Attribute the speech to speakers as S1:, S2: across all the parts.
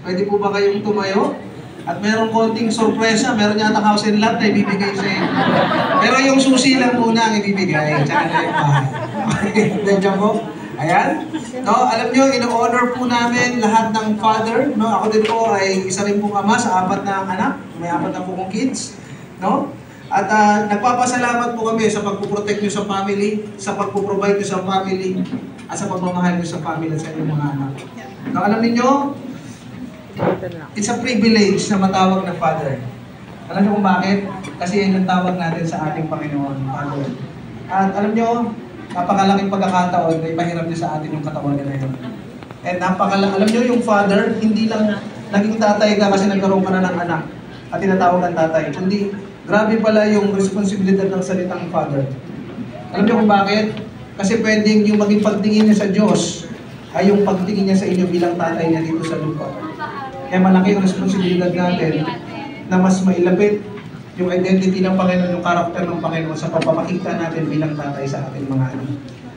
S1: Pwede po ba kayong tumayo? At meron konting sorpresa, meron yata house and lot na ibibigay sa inyo. Pero yung susi lang muna ang ibibigay, tsaka na yung bahay. Diyan po. Ayan. No, alam nyo, in-honor po namin lahat ng father. No? Ako din po ay isa rin pong ama sa 4 na anak. May 4 na po kong kids. No? At nagpapasalamat po kami sa pagpuprotect nyo sa family, sa pagpuprovide nyo sa family, at sa pagmamahal nyo sa family at sa inyong mga anak. No, alam niyo, it's a privilege na matawag na Father. Alam niyo kung bakit? Kasi yan yung tawag natin sa ating Panginoon, Father. At alam niyo, napakalaking pagkakataon na ipahiram niyo sa atin yung katawagan na yun. And alam niyo yung Father, hindi lang naging tatay ka kasi nagkaroon ka na ng anak at tinatawag ang tatay. Kundi, grabe pala yung responsibilidad ng salitang Father. Alam niyo kung bakit? Kasi pwedeng yung maging pagtingin niya sa Diyos ay yung pagtingin niya sa inyo bilang tatay niya dito sa lupa. Kaya malaki yung responsibilidad natin na mas mailapit yung identity ng Panginoon, yung karakter ng Panginoon sa pagpapakita natin bilang tatay sa ating mga anak.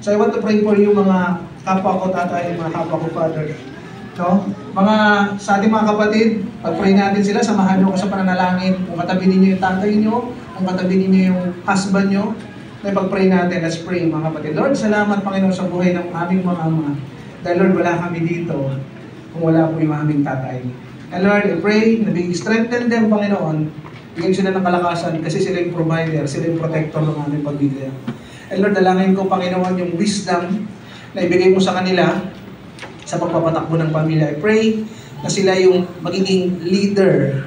S1: So I want to pray for you mga kapwa ko tatay, mga kapwa ko father. No? Mga sa ating mga kapatid, pag-pray natin sila, samahan nyo ko sa pananalangin. Kung katabi ninyo yung tatay nyo, kung katabi ninyo yung husband nyo, na pag-pray natin. Let's pray mga kapatid. Lord, salamat Panginoon sa buhay ng aming mga ama. Dahil Lord, wala kami dito kung wala po yung aming tatay. And Lord, I pray na strengthen them, Panginoon. Bigyan sila ng kalakasan kasi sila yung provider, sila yung protector ng aming pamilya. And Lord, dalangin ko, Panginoon, yung wisdom na ibigay mo sa kanila sa pagpapatakbo ng pamilya. I pray na sila yung magiging leader,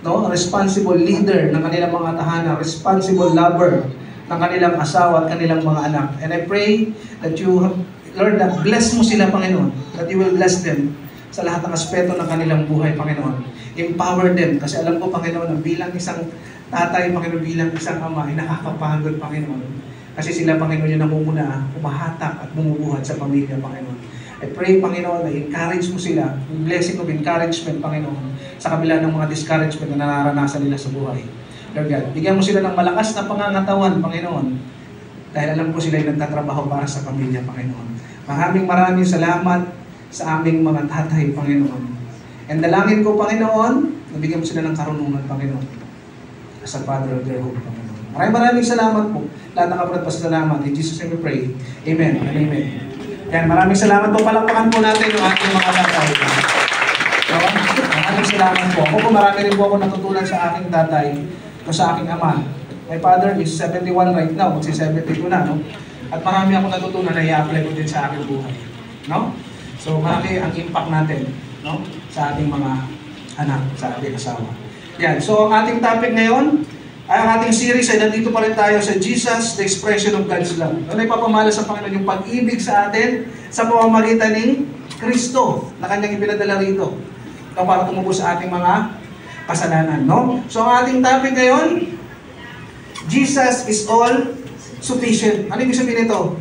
S1: no? Responsible leader ng kanilang mga tahanan, responsible lover ng kanilang asawa at kanilang mga anak. And I pray that you have, Lord, that bless mo sila, Panginoon, that you will bless them sa lahat ng aspeto ng kanilang buhay, Panginoon. Empower them, kasi alam ko, Panginoon, na bilang isang tatay, Panginoon, bilang isang ama, ay nakakapagod, Panginoon. Kasi sila, Panginoon, yung namumuna, umahatak at bumubuhat sa pamilya, Panginoon. I pray, Panginoon, na encourage mo sila, yung blessing of encouragement, Panginoon, sa kabila ng mga discouragement na nararanasan nila sa buhay. Lord God, bigyan mo sila ng malakas na pangangatawan, Panginoon, dahil alam ko sila yung nagtatrabaho para sa pamilya, Panginoon. Maraming salamat sa aming mga tatay, Panginoon. And dalangin ko, Panginoon, nabigyan mo sila ng karunungan, Panginoon, as a father of their home, Panginoon. Maraming salamat po. Lahat ng kapatid, pasalamat. In Jesus' name we pray. Amen and amen. Yan, maraming salamat po. Palakpakan po natin yung ating mga tatay. Maraming salamat po. Ako po, marami rin po ako natutunan sa aking tatay o sa aking ama. My father is 71 right now, kasi 72 na, no? At marami akong natutunan na i-apply ko din sa aking buhay. No? So, malaki ang impact natin, no? Sa ating mga anak, sa ating asawa. Yan. So, ang ating topic ngayon, ay ang ating series ay nandito pa rin tayo sa Jesus, the expression of God's love. Ano ipapamalas sa Panginoon yung pag-ibig sa atin sa pamamagitan ni Kristo na kanyang ipinadala rito, no? Para tumubos sa ating mga kasalanan, no? So, ang ating topic ngayon, Jesus is all sufficient. Ano ibig sabihin nito?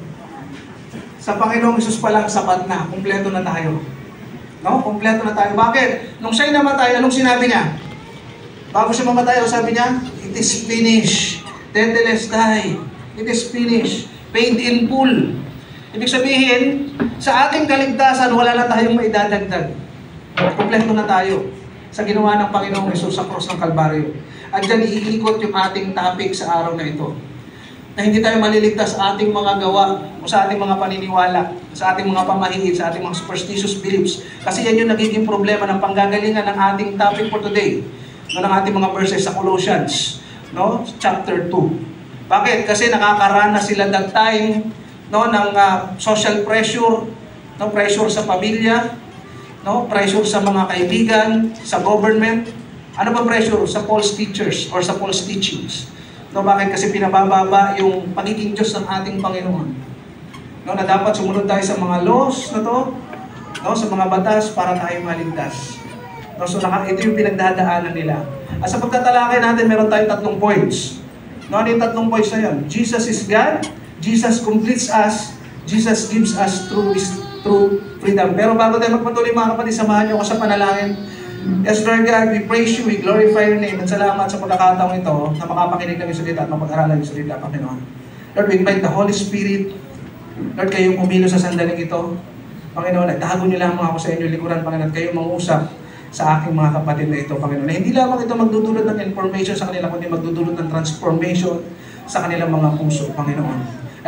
S1: Sa Panginoong Hesus pa lang sapat na, kumpleto na tayo. No? Kumpleto na tayo. Bakit? Nung siya'y namatay, anong sinabi niya? Bago siya mamatay, sabi niya, it is finished. Tetelestai. It is finished. Paid in full. Ibig sabihin, sa ating kaligtasan, wala na tayong maidadagdag. Kumpleto na tayo sa ginawa ng Panginoong Hesus sa cross ng Kalbaryo. At dyan iikot yung ating topic sa araw na ito. Na hindi tayo maliligtas sa ating mga gawa o sa ating mga paniniwala, sa ating mga pamahiin, sa ating mga superstitious beliefs. Kasi yan yung nagiging problema ng panggagalingan ng ating topic for today. No, ng ating mga verses sa Colossians, no, chapter 2. Bakit? Kasi nakakaranas sila that time, no, ng social pressure, no, pressure sa pamilya, no, pressure sa mga kaibigan, sa government. Ano ba pressure? Sa false teachers or sa false teachings. No, bakit? Kasi pinabababa yung pagiging Diyos ng ating Panginoon. No, na dapat sumunod tayo sa mga laws na to, no, sa mga batas para tayo maligtas. No, so ito yung pinagdadaanan nila. At sa pagtatalakay natin, meron tayong 3 points. No, ano yung 3 points na yun? Jesus is God, Jesus completes us, Jesus gives us true freedom. Pero bago tayo magpatuloy mga kapatid, samahan niyo ako sa panalangin. Yes, Lord God, we praise you, we glorify your name, at salamat sa pagkakataong ito na makapakinig ng iyong salita at mapag-aralan yung salita, Panginoon. Lord, we invite the Holy Spirit. Lord, kayong umilo sa sandaling ito. Panginoon, itago niyo lamang ako sa inyong likuran, Panginoon, at kayong mangusap sa aking mga kapatid na ito, Panginoon. Na hindi lamang ito magdudulot ng information sa kanila, kundi magdudulot ng transformation sa kanilang mga puso, Panginoon.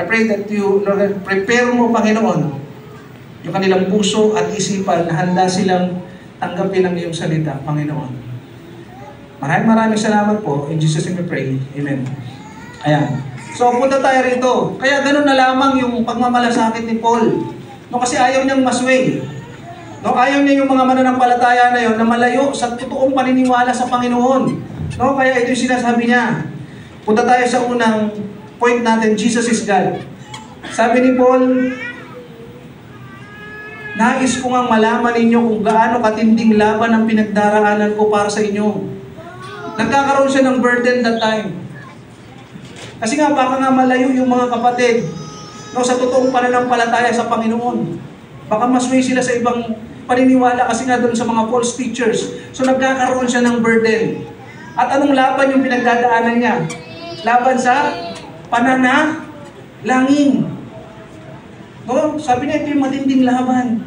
S1: I pray that you, Lord, prepare mo, Panginoon, yung kanilang puso at isipan na handa silang tanggapin ang iyong salita, Panginoon. Maraming salamat po. In Jesus' name we pray. Amen. Ayan. So, punta tayo rito. Kaya ganun na lamang yung pagmamalasakit ni Paul. No, kasi ayaw niyang masway. No, ayaw niya yung mga mananampalataya na yon na malayo sa totoong paniniwala sa Panginoon. No, kaya ito yung sinasabi niya. Punta tayo sa unang point natin, Jesus is God. Sabi ni Paul, nais ko ngang malaman ninyo kung gaano katinding laban ang pinagdaraanan ko para sa inyo. Nagkakaroon siya ng burden that time. Kasi nga, baka nga malayo yung mga kapatid, no, sa totoong pananampalataya sa Panginoon. Baka masway sila sa ibang paniniwala kasi nga doon sa mga false teachers. So nagkakaroon siya ng burden. At anong laban yung pinagdadaanan niya? Laban sa pananalangin. No? Sabi niya, ito yung matinding laban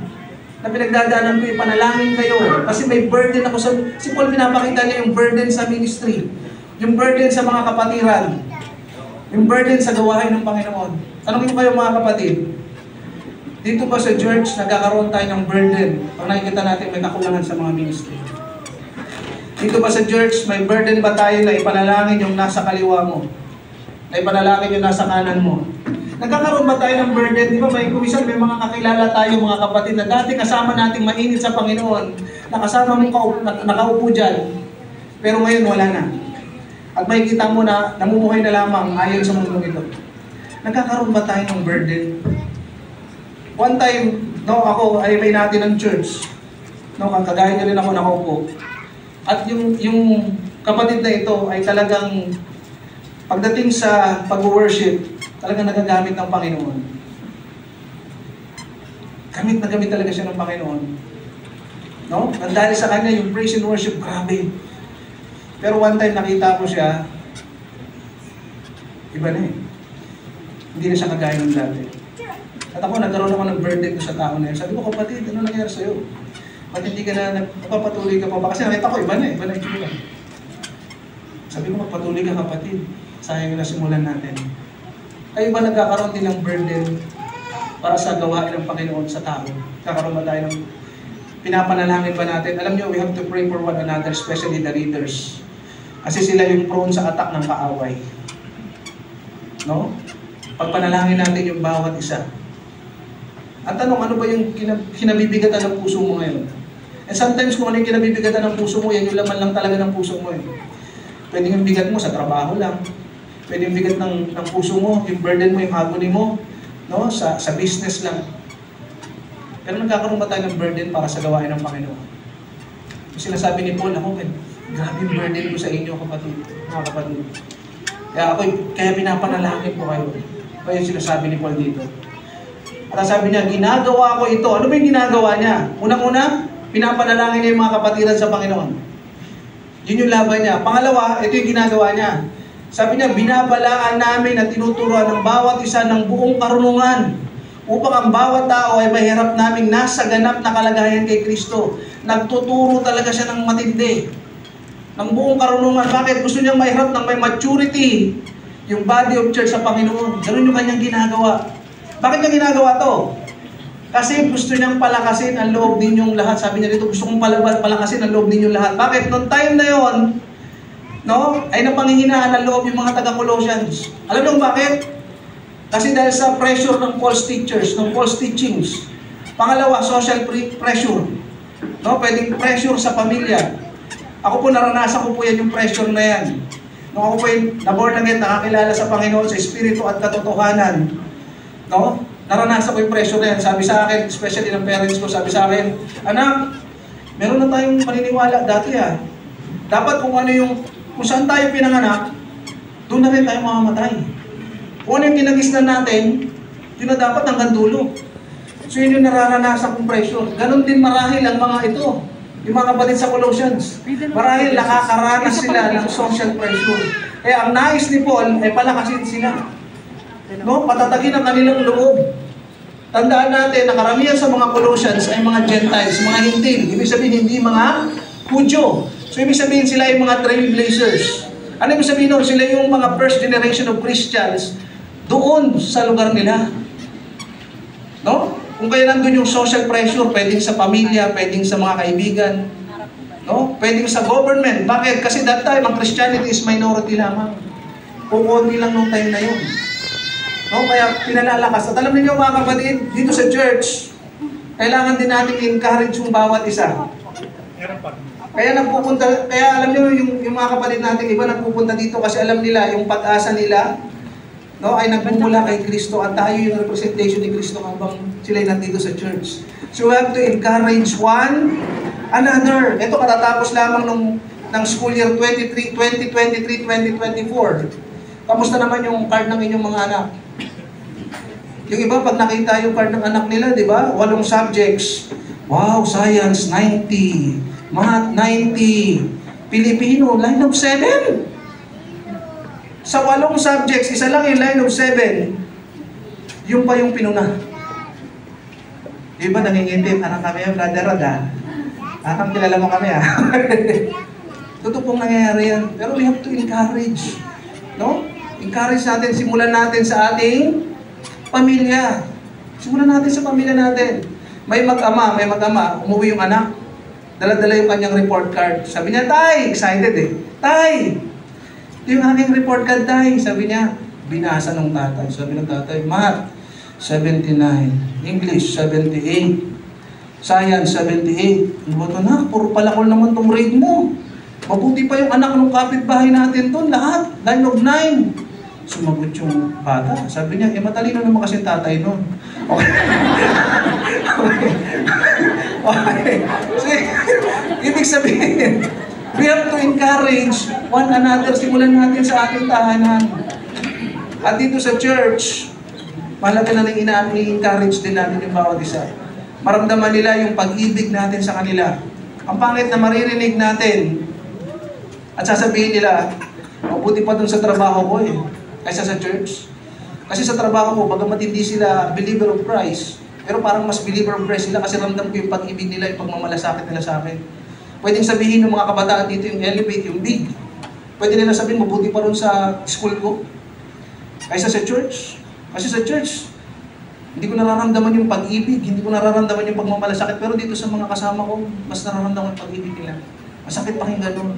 S1: na pinagdadaanan ko, panalangin kayo. Kasi may burden ako sa... Si Paul pinapakita niya yung burden sa ministry. Yung burden sa mga kapatiran. Yung burden sa gawain ng Panginoon. Tanungin ko kayo mga kapatid, dito ba sa church, nagkakaroon tayo ng burden pag nakikita natin may kakulangan sa mga ministry? Dito ba sa church, may burden ba tayo na ipanalangin yung nasa kaliwa mo? Na ipanalangin yung nasa kanan mo? Nagkakaroon ba tayo ng burden? Di ba may kumisan, may mga kakilala tayo mga kapatid na dati kasama nating mainit sa Panginoon, nakasama mong nakaupo dyan, pero ngayon wala na. At makikita mo na namumuhay na lamang ayon sa mundo ito. Nagkakaroon ba tayo ng burden? One time, no, ako ay may natin ng church. No, kagaya niya rin ako nakaupo. At yung kapatid na ito ay talagang pagdating sa pag-worship, talagang nagagamit ng Panginoon. Gamit na gamit talaga siya ng Panginoon. No? At dahil sa kanya, yung praise and worship, grabe. Pero one time nakita ko siya, iba na eh. Hindi na siya kagaya ng dati. At ako, nagkaroon ako ng burden sa tao na yun. Sabi ko, kapatid, ano nangyari sa'yo? Ba't hindi ka na nagpapatuloy ka pa ba? Kasi nakita ko, iba na eh. Sabi ko, magpatuloy ka kapatid. Sayang yung nasimulan natin. Kayo ba nagkakaroon din ng burden para sa gawain ng Panginoon sa tao? Kakaroon ba tayo ng pinapanalangin ba natin? Alam nyo, we have to pray for one another, especially the leaders. Kasi sila yung prone sa attack ng kaaway. No? Pagpanalangin natin yung bawat isa. At tanong, ano ba yung kinabibigatan ng puso mo ngayon? And sometimes kung ano yung kinabibigatan ng puso mo, yan yung laman lang talaga ng puso mo. Pwede yung bigat mo sa trabaho lang. Pwede yung bigat ng puso mo, yung burden mo, yung agony mo, no? sa business lang. Pero nagkakaroon ba tayo ng burden para sa gawain ng Panginoon? Yung sinasabi ni Paul, ako, grabe yung burden ko sa inyo, kapatid, mga kapatid. Kaya pinapanalangin ko kayo. Kaya yung sinasabi ni Paul dito. At sabi niya, ginagawa ko ito. Ano ba yung ginagawa niya? Unang-una, pinapanalangin niya yung mga kapatiran sa Panginoon. Yun yung laban niya. Pangalawa, ito yung ginagawa niya. Sabi niya, binabalaan namin at tinuturuan ng bawat isa ng buong karunungan upang ang bawat tao ay mahirap naming nasa ganap na kalagayan kay Kristo. Nagtuturo talaga siya ng matindi. Ng buong karunungan. Bakit? Gusto niyang mahirap ng may maturity yung body of church sa Panginoon. Ganun yung kanyang ginagawa. Bakit niya ginagawa to? Kasi gusto niyang palakasin ang loob ninyong lahat. Sabi niya dito, gusto kong palakasin ang loob ninyong lahat. Bakit? Noong time na yon, no, ay napanghihinaan ang loob yung mga taga-Colossians. Alam niyo bakit? Kasi dahil sa pressure ng false teachers, ng false teachings. Pangalawa, social pressure. No, pwedeng pressure sa pamilya. Ako po, naranasan ko po yan yung pressure na yan. Nung ako po yung na-born again, nakakilala sa Panginoon, sa Espiritu at katotohanan. No? Naranasan ko yung pressure na yan. Sabi sa akin, especially ng parents ko, sabi sa akin, anak, meron na tayong paniniwala dati ah. Dapat kung saan tayo pinanganak, doon na rin tayo mamamatay. Kung ano yung kinagisnan natin, yun na dapat hanggang dulo. So yun yung nararanasan kong pressure. Ganon din marahil ang mga ito. Yung mga kapatid sa Colossians. Marahil nakakaranas sila ng social pressure. Kaya ang nais ni Paul ay palakasin sila. No? Patatagin ang kanilang loob. Tandaan natin na karamihan sa mga Colossians ay mga Gentiles, mga hintil. Ibig sabihin, hindi mga Hudyo. So ibig sabihin sila yung mga trailblazers. Ano ibig sabihin nun? Sila yung mga first generation of Christians doon sa lugar nila. No? Kung kaya nandun yung social pressure, pwedeng sa pamilya, pwedeng sa mga kaibigan, no? Pwedeng sa government. Bakit? Kasi that time, ang Christianity is minority lamang. Kukunti lang nung time na yun. No? Kaya pinalalakas. At alam niyo mga kapatid, dito sa church, kailangan din natin i-encourage yung bawat isa. Kaya nagpupunta, kaya alam niyo yung mga kapatid natin, iba nagpupunta dito kasi alam nila, yung pag-asa nila, no, ay nagmumula kay Kristo at tayo yung representation ni Kristo habang sila'y nandito sa church. So we have to encourage one another. Ito katatapos lamang ng school year 2023-2024. Kamusta naman yung card ng inyong mga anak? Yung iba, pag nakita yung card ng anak nila, di ba? 8 subjects. Wow, science, 90. Math, 90. Pilipino, line of 7. Sa 8 subjects, isa lang yung line of 7. Yung pa yung pinuna. Yung iba nangingintip, anak kami, brother Rod, ha? Akang kilala mo kami, ha? Totoo pong nangyayari yan. Pero we have to encourage. No? Encourage natin, simulan natin sa ating pamilya. Simulan natin sa pamilya natin. May mag-ama, umuwi yung anak. Dala-dala yung kanyang report card. Sabi niya, Tay! Excited eh. Tay! Ito yung aking report card, Tay. Sabi niya, binasa ng tatay. Sabi ng tatay, Math, 79. English, 78. Science, 78. Ano ba ito na? Puro palakol naman itong grade mo. Mabuti pa yung anak ng kapitbahay natin doon. Lahat. 9 of 9. Sumagot yung bata. Sabi niya, matalino naman kasi tatay noon. Okay. Okay. So, ibig sabihin, we have to encourage one another. Simulan natin sa ating tahanan. At dito sa church, mahalaga na rin i-encourage din natin yung bawat isa. Maramdaman nila yung pag-ibig natin sa kanila. Ang pangit na maririnig natin at sasabihin nila, mabuti pa dun sa trabaho ko eh, kaysa sa church. Kasi sa trabaho ko, bagamat hindi sila believer of Christ, pero parang mas believer of Christ sila kasi ramdam ko yung pag-ibig nila, yung pagmamalasakit nila sa akin. Pwedeng sabihin ng mga kabataan dito yung elevate, yung big. Pwede nila sabihin, mabuti pa rin sa school ko, kaysa sa church. Kasi sa church, hindi ko nararamdaman yung pag-ibig, hindi ko nararamdaman yung pagmamalasakit, pero dito sa mga kasama ko, mas nararamdaman yung pag-ibig nila. Masakit pakinggan nun.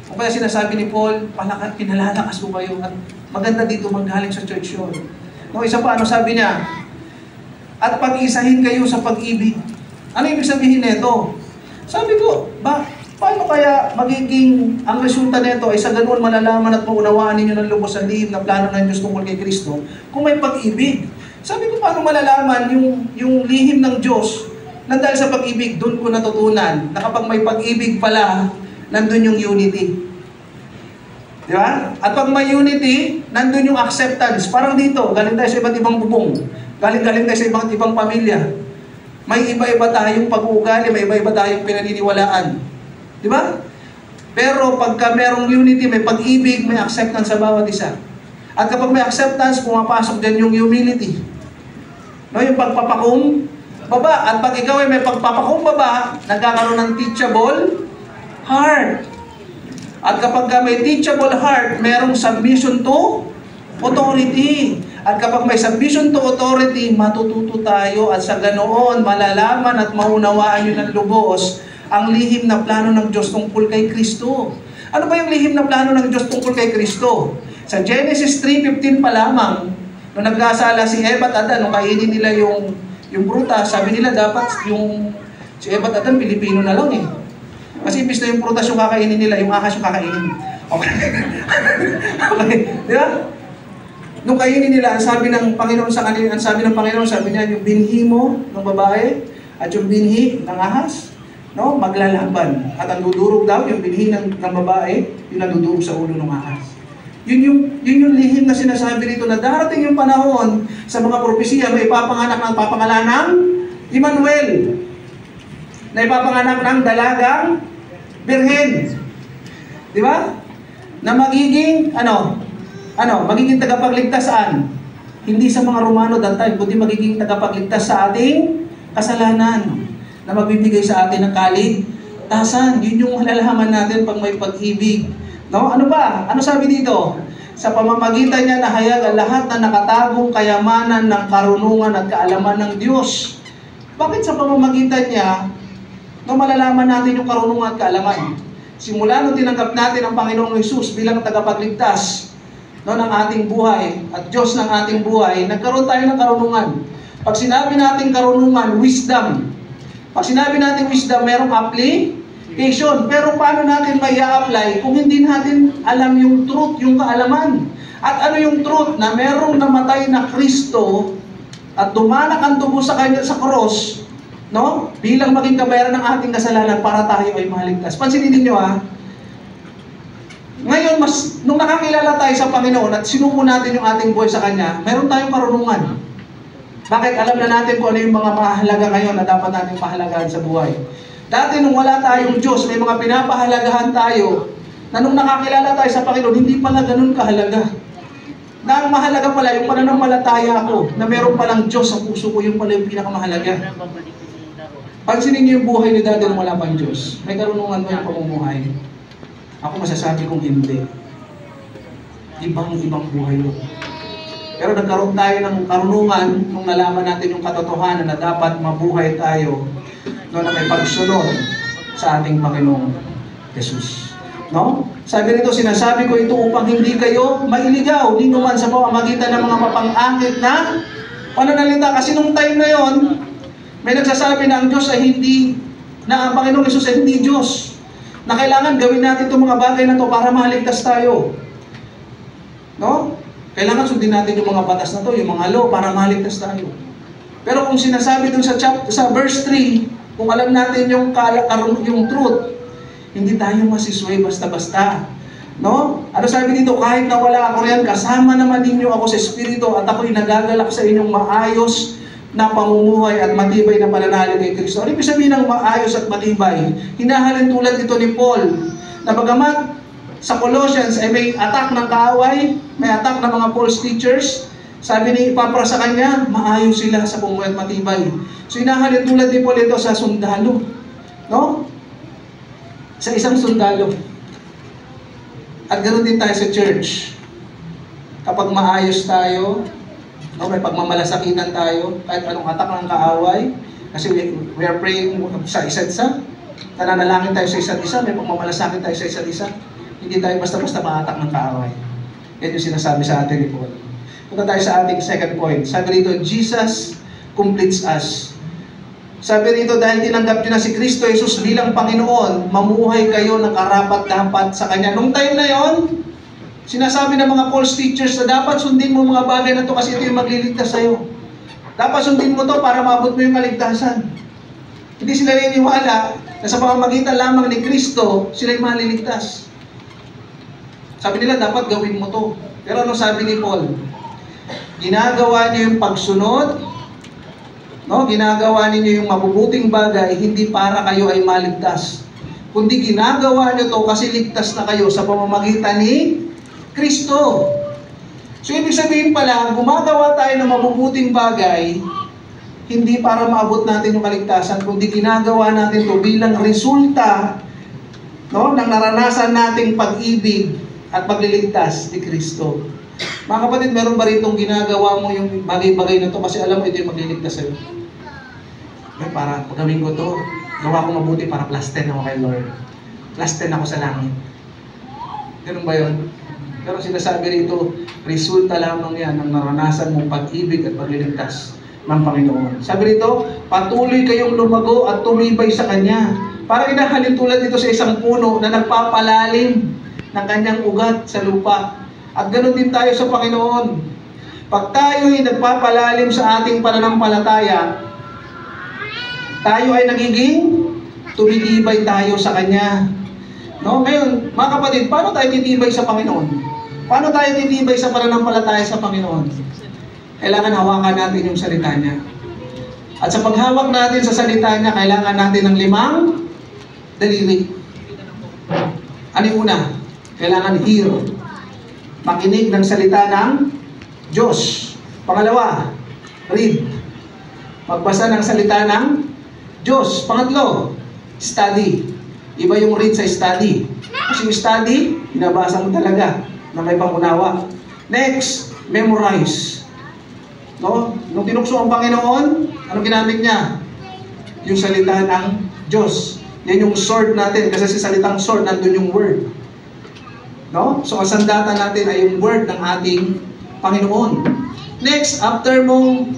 S1: O kaya sinasabi ni Paul, pinalalakas ko kayo at maganda dito manggaling sa church yun. No, isa pa, ano sabi niya? At pag-isahin kayo sa pag-ibig. Ano ibig sabihin nito? Sabi ko, paano kaya magiging ang resulta nito ay sa ganun malalaman at maunawaan ninyo ng lubos ang lihim na plano ng Diyos tungkol kay Kristo kung may pag-ibig? Sabi ko, paano malalaman yung lihim ng Diyos na dahil sa pag-ibig, doon ko natutunan na kapag may pag-ibig pala, nandun yung unity. Di ba? At pag may unity, nandun yung acceptance. Parang dito, galing tayo sa iba't ibang bubong. Galing tayo sa iba't ibang pamilya. May iba-iba tayong pag-uugali, may iba-iba tayong pinaniniwalaan. Di ba? Pero pagka merong unity, may pag-ibig, may acceptance sa bawat isa. At kapag may acceptance, pumapasok din yung humility. No, yung pagpapakumbaba. At pag ikaw ay may pagpapakumbaba, nagkakaroon ng teachable heart. At kapag may teachable heart, merong submission to authority. At kapag may submission to authority, matututo tayo at sa ganoon, malalaman at maunawaan nyo ng lubos ang lihim na plano ng Diyos tungkol kay Kristo. Ano ba yung lihim na plano ng Diyos tungkol kay Kristo? Sa Genesis 3:15 pa lamang, nung nagkasala si Eva at Adan, nung kainin nila yung prutas, sabi nila dapat si Eva at Adan, Pilipino na lang eh. Kasi imbis na yung prutas yung kakainin nila, yung ahas yung kakainin. Okay. Okay. Di ba? Nung kainin nila, ang sabi ng Panginoon sa kanila, sabi niya, yung binhi mo ng babae at yung binhi ng ahas, no, maglalaban. At ang dudurog daw, yung binhi ng babae, yung nandudurog sa ulo ng ahas. Yun yung lihim na sinasabi rito na darating yung panahon sa mga propesiya, may ipapanganak ng papangalanang Emmanuel, na ipapanganak ng dalagang birhen. Di ba? Na magiging, magiging tagapagligtas saan? Hindi sa mga Romano that time, kundi magiging tagapagligtas sa ating kasalanan, na magbibigay sa atin ng kaligtasan. Yun yung malalaman natin pag may pag-ibig. No? Ano ba? Ano sabi dito? Sa pamamagitan niya nahayag ang lahat na nakatagong kayamanan ng karunungan at kaalaman ng Diyos. Bakit sa pamamagitan niya, no, malalaman natin yung karunungan at kaalaman? Simula nung tinanggap natin ang Panginoong Hesus bilang tagapagligtas, no, ng ating buhay at Diyos ng ating buhay, nagkaroon tayo ng karunungan. Pag sinabi natin karunungan, wisdom. Pag sinabi natin wisdom, merong application. Pero paano natin may i-apply kung hindi natin alam yung truth, yung kaalaman? At ano yung truth? Na merong namatay na Kristo at dumanak ang dugo sa Kanya sa cross, no? Bilang maging kabayaran ng ating kasalanan para tayo ay maligtas. Pansinin ninyo ngayon, nung nakakilala tayo sa Panginoon at sinuko natin yung ating buhay sa Kanya, meron tayong karunungan. Bakit? Alam na natin kung ano yung mga mahalaga ngayon na dapat natin pahalagahan sa buhay. Dati nung wala tayong Diyos, may mga pinapahalagahan tayo na nung nakakilala tayo sa Panginoon, hindi pala ganun kahalaga. Na ang mahalaga pala, yung pananampalataya ako, na meron palang Diyos sa puso ko, yung pala yung pinakamahalaga. Pansinin niyo yung buhay ni Daddy nung wala pang Diyos. May karunungan ba yung pamumuhay? Ako masasabi kong hindi. Ibang-ibang buhay yun. Pero nagkaroon tayo ng karunungan nung nalaman natin yung katotohanan na dapat mabuhay tayo no, na may pagsunod sa ating Panginoong Jesus. No? Sabi rito, sinasabi ko ito upang hindi kayo mailigaw, hindi naman sa pamamagitan ng mga mapang-akit na pananalita. Kasi nung time na yon, may nagsasabi na ang Diyos ay hindi, na ang Panginoong Jesus ay hindi Diyos. Na kailangan gawin natin itong mga bagay na ito para maligtas tayo. No? Kailangan sundin natin yung mga batas na to, yung mga law, para maligtas tayo. Pero kung sinasabi dun sa verse 3, kung alam natin yung truth, hindi tayo masisway basta-basta. No? Ano sabi dito? Kahit nawala ako riyan, kasama naman ninyo ako sa Espiritu at ako'y nagagalak sa inyong maayos na pamumuhay at matibay na pananalig kay Kristo. Ano ibig sabihin ng maayos at matibay? Hinahalin tulad ito ni Paul, na bagamat sa Colossians ay may attack ng kaaway, may attack ng mga false teachers, sabi ni Epapra sa kanya, maayos sila sa pamumuhay at matibay. So hinahalin tulad ni Paul ito sa sundalo. No? Sa isang sundalo. At ganoon din tayo sa church. Kapag maayos tayo, no, may pagmamalasakinan tayo, kahit anong atak ng kaaway, kasi we are praying sa isa't isa, nananalangin tayo sa isa't isa, may pagmamalasakit tayo sa isa't isa, hindi tayo basta-basta maatak ng kaaway. Yan yung sinasabi sa atin ni Paul. Punta tayo sa ating second point. Sabi rito, Jesus completes us. Sabi rito, dahil tinanggap nyo na si Kristo Jesus bilang Panginoon, mamuhay kayo ng karapat-dapat sa Kanya. Nung time na yon, sinasabi ng mga false teachers na dapat sundin mo mga bagay na to kasi ito yung magliligtas sa'yo. Dapat sundin mo to para maabot mo yung kaligtasan. Hindi sila naniniwala na sa pamamagitan lamang ni Kristo, sila yung maliligtas. Sabi nila, dapat gawin mo to. Pero ano sabi ni Paul? Ginagawa niyo yung pagsunod, no? Ginagawa ninyo yung mabubuting bagay, hindi para kayo ay maligtas. Kundi ginagawa niyo to kasi ligtas na kayo sa pamamagitan ni Kristo. So, ibig sabihin pala, gumagawa tayo ng mabubuting bagay, hindi para maabot natin yung kaligtasan, kundi ginagawa natin to bilang resulta, no, ng naranasan nating pag-ibig at pagliligtas ni Kristo. Mga kapatid, meron ba ritong ginagawa mo yung bagay-bagay na to kasi alam mo ito yung magliligtas sa'yo? Ay, para pagawin ko to, gawa ko mabuti para plus 10 ako kay Lord. Plus 10 ako sa langit. Ganun ba yun? Pero sinasabi rito, resulta lamang yan ng naranasan mong pag-ibig at pagliligtas ng Panginoon. Sabi rito, patuloy kayong lumago at tumibay sa Kanya. Parang inahalin tulad dito sa isang puno na nagpapalalim ng kanyang ugat sa lupa. At ganoon din tayo sa Panginoon. Pag tayo'y nagpapalalim sa ating pananampalataya, tayo ay nagiging tumitibay tayo sa Kanya. No? Ngayon, mga kapatid, paano tayo titibay sa Panginoon? Paano tayo titibay sa pananampalataya sa Panginoon? Kailangan hawakan natin yung salita niya. At sa paghawak natin sa salita niya, kailangan natin ng 5 daliri. Ano yung una? Kailangan hear. Makinig ng salita ng Diyos. Pangalawa, read. Magbasa ng salita ng Diyos. Pangatlo, study. Iba yung read sa study. Kasi yung study, binabasa mo talaga na may pangunawa. Next, memorize. No? Nung tinukso ang Panginoon, anong ginamit niya? Yung salita ng Diyos. Yan yung sword natin. Kasi sa salitang sword, nandun yung word. No? So, ang sandata natin ay yung word ng ating Panginoon. Next, after mong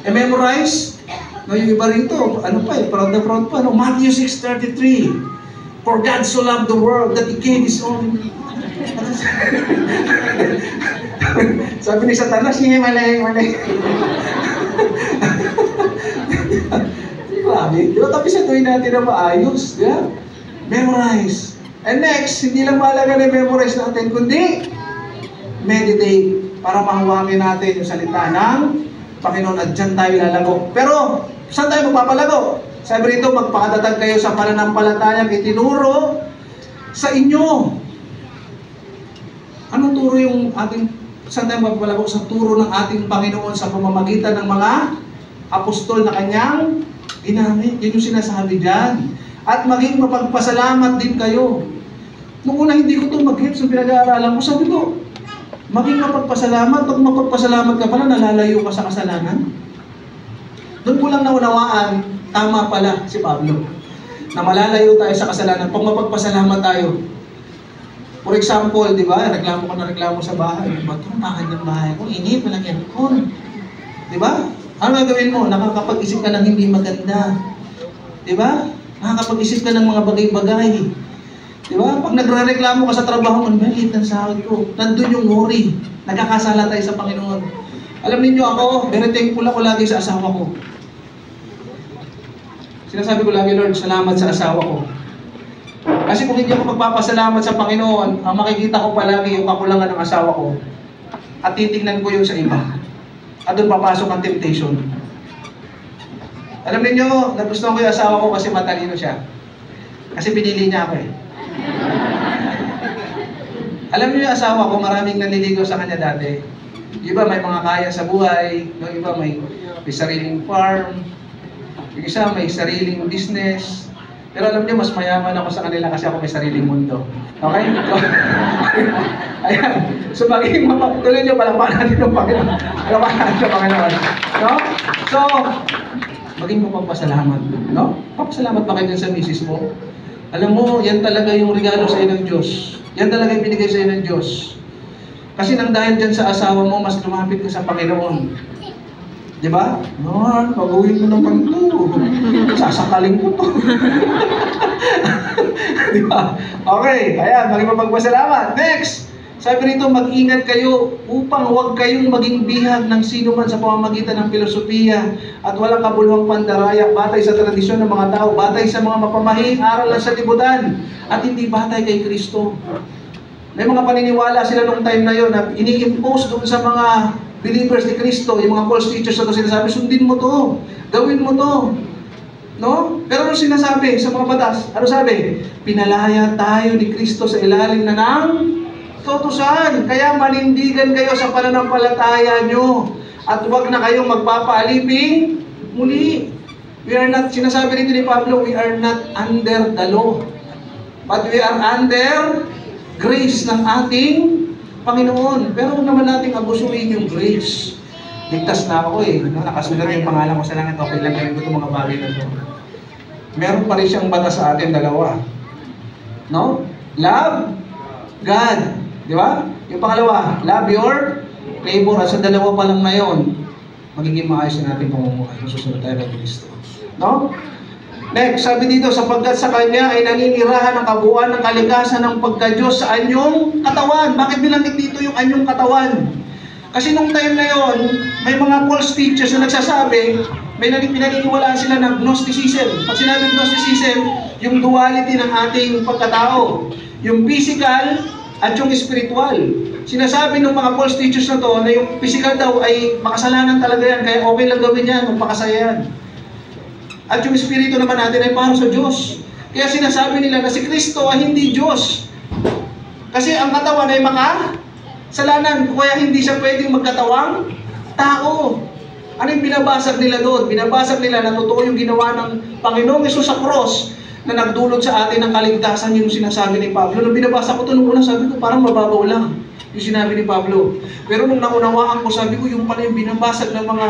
S1: memorize, no, yung iba rito, ano pa proud na proud pa, no? Matthew 6:33. For God so loved the world that He gave His own. Sabi ni Satanas, mali. Grabe. Di ba tapisaduhin natin na maayos? Yeah? Memorize. And next, hindi lang mahalaga na memorize natin, kundi meditate para mahawakin natin yung salita ng Panginoon at dyan tayo lalago. Pero, saan tayo magpapalago? Sabi rito, magpakatatag kayo sa pananampalatayang itinuro sa inyo. Anong turo yung ating, saan tayo magpapalago? Sa turo ng ating Panginoon sa pamamagitan ng mga apostol na kanyang ginamit. Yun yung sinasabi dyan. At maging mapagpasalamat din kayo. Nung una hindi ko ito mag-hits, yung pinag-aaralan ko, sabi ko, maging mapagpasalamat. Pag mapagpasalamat ka pala, nalalayo ka sa kasalanan. Doon ko lang naunawaan, tama pala si Pablo. Na malalayo tayo sa kasalanan. Pag mapagpasalamat tayo. For example, di ba, reklamo sa bahay. Ba't yung ng bahay ko? Init, walang aircon. Di ba? Ano gagawin mo? Nakakapag-isip ka ng hindi maganda. Di ba? Nakakapag-isip ka ng mga bagay-bagay. Di ba? Pag nagre-reklamo ka sa trabaho, maliit ng sahod ko. Nandun yung worry. Nagkakasala tayo sa Panginoon. Alam niyo ako, very thankful ako lagi sa asawa ko. Sinasabi ko lagi, Lord, salamat sa asawa ko. Kasi kung hindi ako magpapasalamat sa Panginoon, ang makikita ko palagi yung kakulangan ng asawa ko. At titignan ko yung sa iba. At doon papasok ang temptation. Alam niyo, nagustuhan ko yung asawa ko kasi matalino siya. Kasi pinili niya ako eh. Alam niyo yung asawa ko, maraming nanliligaw sa kanya dati. Yung iba may mga kaya sa buhay, yung iba may sariling farm, yung isa may sariling business. Pero alam niyo, mas mayaman ako sa kanila kasi ako may sariling mundo. Okay? So, ayan. So, maging tuloy niyo, palapanan natin ng Panginoon. Palapanan natin ng Panginoon. No? So, maging mapagpasalamat. No? Papasalamat ba kayo sa misis mo? Alam mo, yan talaga yung regalo sa iyo ng Diyos. Yan talaga yung binigay sa iyo ng Diyos. Kasi nang dahil dyan sa asawa mo, mas lumapit ka sa Panginoon. Di ba? Lord, pag-uwin mo naman ito. Sasakalin ko to. Di ba? Okay, ayan, maging mapagpasalamat. Next! Sabi rito, mag-ingat kayo upang huwag kayong maging bihag ng sino man sa pamamagitan ng filosofiya at walang kabuluhang pandaraya, batay sa tradisyon ng mga tao, batay sa mga mapamahing aral ng sanlibutan, at hindi batay kay Kristo. May mga paniniwala sila nung time na yon na ini-impose doon sa mga believers ni Kristo, yung mga false teachers na ito sinasabi, sundin mo to, gawin mo to. No? Pero ano sinasabi sa mga batas? Ano sabi? Pinalaya tayo ni Kristo sa ilalim na ng kautusan. Kaya manindigan kayo sa pananampalataya nyo. At huwag na kayong magpapaaliping muli. We are not, sinasabi rito ni Pablo, we are not under the law. But we are under grace ng ating Panginoon. Pero huwag naman natin abusuin yung grace. Ligtas na ako eh. No? Nakasulat yung pangalan ko sa langit. Okay lang gawin ko itong mga bagay na ito. Meron pa rin siyang batas sa atin, dalawa. No? Love God. Di ba? Yung pangalawa, love your neighbor. At sa dalawa pa lang na yun, magiging maayos na natin pamumuhay. Masusunod tayo kay Kristo. No? Next, sabi dito, sapagkat sa Kanya ay naninirahan ang kabuuan ng kalikasan ng pagka-Diyos sa anyong katawan. Bakit binanggit dito yung anyong katawan? Kasi nung time na yon, may mga false teachers na nagsasabi, may pinaniniwalaan sila ng Gnosticism. Pag sinabi Gnosticism, yung duality ng ating pagkatao. Yung physical at yung spiritual. Sinasabi ng mga false teachers na to na yung physical daw ay makasalanan talaga yan, kaya okay lang gawin yan, magpakasaya yan. At yung espiritu naman natin ay para sa Diyos. Kaya sinasabi nila na si Kristo ay hindi Diyos. Kasi ang katawan ay makasalanan, kaya hindi siya pwedeng magkatawang tao. Ano yung binabasag nila doon? Binabasag nila na totoo yung ginawa ng Panginoong Hesus sa cross. na nagdulot sa atin ng kaligtasan yung sinasabi ni Pablo. Nung binabasa ko ito nung una, sabi ko parang mababaw lang yung sinabi ni Pablo. Pero nung naunawaan ko, sabi ko yung pala yung binabasag ng mga